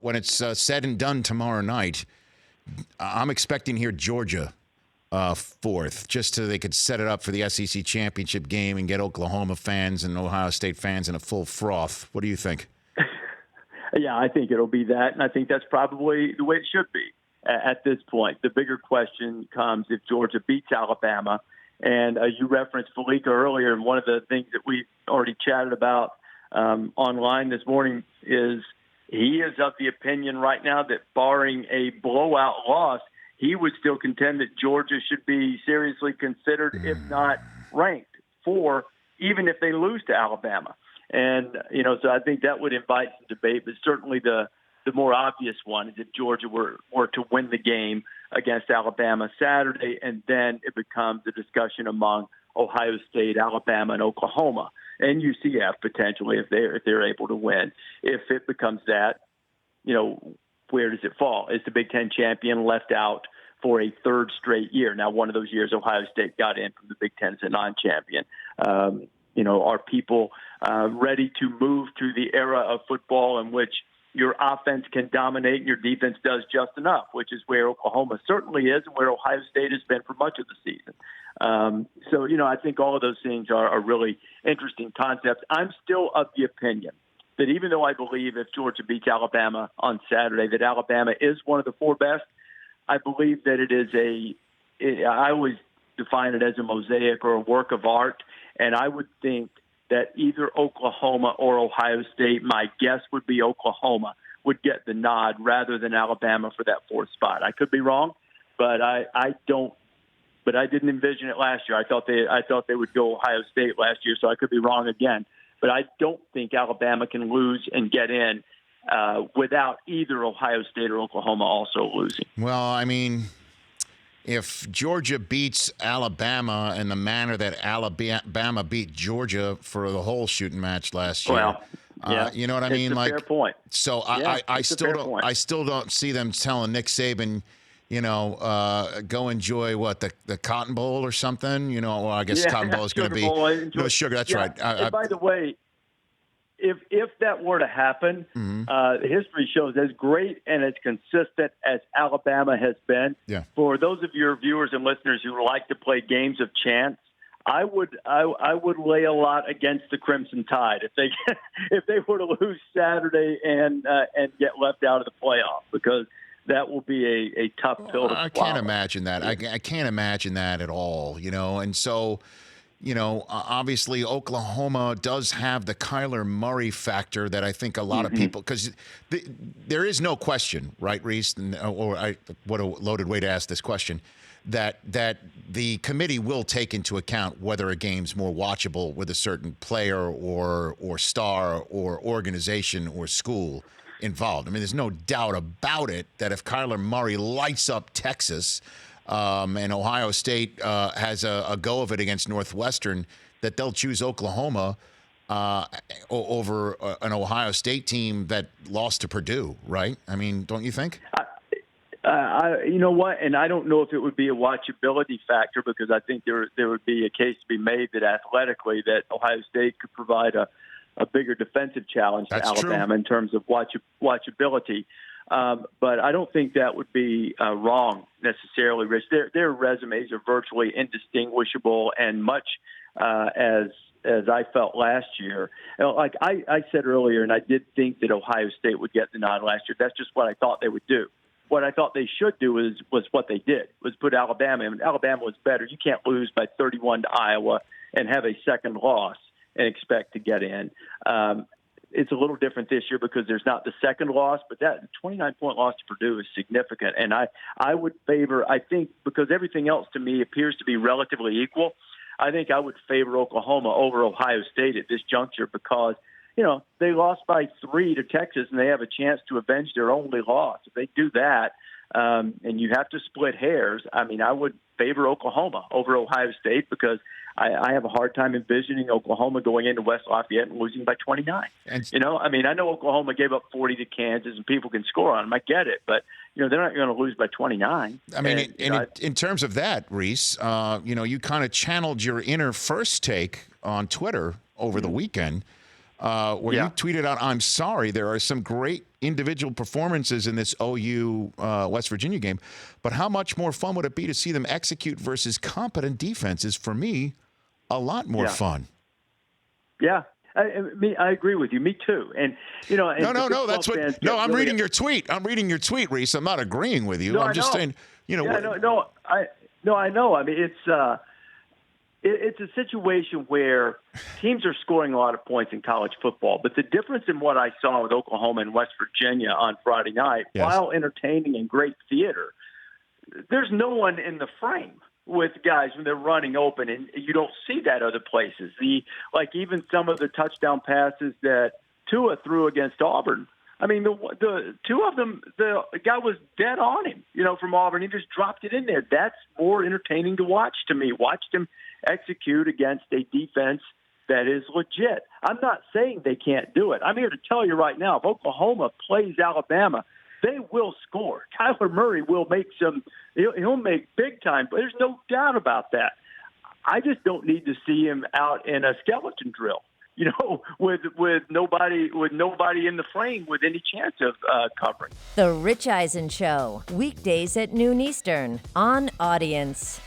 when it's said and done tomorrow night, I'm expecting here Georgia fourth, just so they could set it up for the SEC championship game and get Oklahoma fans and Ohio State fans in a full froth. What do you think? Yeah, I think it'll be that, and I think that's probably the way it should be at this point. The bigger question comes if Georgia beats Alabama, and you referenced Felica earlier, and one of the things that we've already chatted about online this morning is he is of the opinion right now that barring a blowout loss, he would still contend that Georgia should be seriously considered, if not ranked, for even if they lose to Alabama. And, so I think that would invite some debate, but certainly the more obvious one is if Georgia were to win the game against Alabama Saturday, and then it becomes a discussion among Ohio State, Alabama, and Oklahoma, and UCF potentially if they're able to win. If it becomes that, where does it fall? Is the Big Ten champion left out for a third straight year? Now, one of those years, Ohio State got in from the Big Ten as a non-champion. Are people ready to move to the era of football in which your offense can dominate and your defense does just enough, which is where Oklahoma certainly is and where Ohio State has been for much of the season. I think all of those things are really interesting concepts. I'm still of the opinion that even though I believe if Georgia beats Alabama on Saturday, that Alabama is one of the four best, I believe that it is I always define it as a mosaic or a work of art, and I would think that either Oklahoma or Ohio State, my guess would be Oklahoma, would get the nod rather than Alabama for that fourth spot. I could be wrong, but I don't. But I didn't envision it last year. I thought they would go Ohio State last year, so I could be wrong again. But I don't think Alabama can lose and get in without either Ohio State or Oklahoma also losing. Well, I mean, if Georgia beats Alabama in the manner that Alabama beat Georgia for the whole shooting match last year, well, yeah, you know what I mean? It's a fair point. So I still don't see them telling Nick Saban, go enjoy the Cotton Bowl or something. Well, I guess Cotton Bowl is going to be no sugar. That's right. And by the way, if that were to happen, history shows as great and as consistent as Alabama has been. Yeah. For those of your viewers and listeners who like to play games of chance, I would lay a lot against the Crimson Tide if they were to lose Saturday and get left out of the playoff, because that will be a tough pill to swallow. I can't imagine that. I can't imagine that at all. And so. Obviously Oklahoma does have the Kyler Murray factor that I think a lot of people, because there is no question, right, Rece? What a loaded way to ask this question, that the committee will take into account whether a game's more watchable with a certain player or star or organization or school involved. I mean, there's no doubt about it that if Kyler Murray lights up Texas, and Ohio State has a go of it against Northwestern, that they'll choose Oklahoma over an Ohio State team that lost to Purdue, right? I mean, don't you think? You know what? And I don't know if it would be a watchability factor, because I think there would be a case to be made that athletically that Ohio State could provide a bigger defensive challenge to Alabama in terms of watchability. But I don't think that would be wrong necessarily, Rich. Their resumes are virtually indistinguishable, and much as I felt last year. Like I said earlier, and I did think that Ohio State would get the nod last year. That's just what I thought they would do. What I thought they should do was what they did, was put Alabama in. Alabama was better. You can't lose by 31 to Iowa and have a second loss and expect to get in. It's a little different this year because there's not the second loss, but that 29-point loss to Purdue is significant. And I would favor, I think, because everything else to me appears to be relatively equal, I think I would favor Oklahoma over Ohio State at this juncture because, they lost by 3 to Texas and they have a chance to avenge their only loss. If they do that, and you have to split hairs, I mean, I would favor Oklahoma over Ohio State because I have a hard time envisioning Oklahoma going into West Lafayette and losing by 29. I know Oklahoma gave up 40 to Kansas and people can score on them. I get it, but they're not going to lose by 29. I mean, in terms of that, Rece, you kind of channeled your inner first take on Twitter over the weekend. where you tweeted out, "I'm sorry, there are some great individual performances in this OU West Virginia game, but how much more fun would it be to see them execute versus competent defenses? For me, a lot more fun." Yeah. I agree with you. Me too. And no. That's what. No, I'm reading your tweet. I'm reading your tweet, Rece. I'm not agreeing with you. No, I'm just saying. I know. I mean, it's a situation where teams are scoring a lot of points in college football, but the difference in what I saw with Oklahoma and West Virginia on Friday night, while entertaining and great theater, there's no one in the frame with guys when they're running open, and you don't see that other places. Even some of the touchdown passes that Tua threw against Auburn. I mean, the two of them, the guy was dead on him, from Auburn. He just dropped it in there. That's more entertaining to watch to me. Watched him execute against a defense that is legit. I'm not saying they can't do it. I'm here to tell you right now, if Oklahoma plays Alabama, they will score. Kyler Murray will make he'll make big time, but there's no doubt about that. I just don't need to see him out in a skeleton drill, with nobody in the frame with any chance of covering. The Rich Eisen Show, weekdays at noon Eastern on Audience.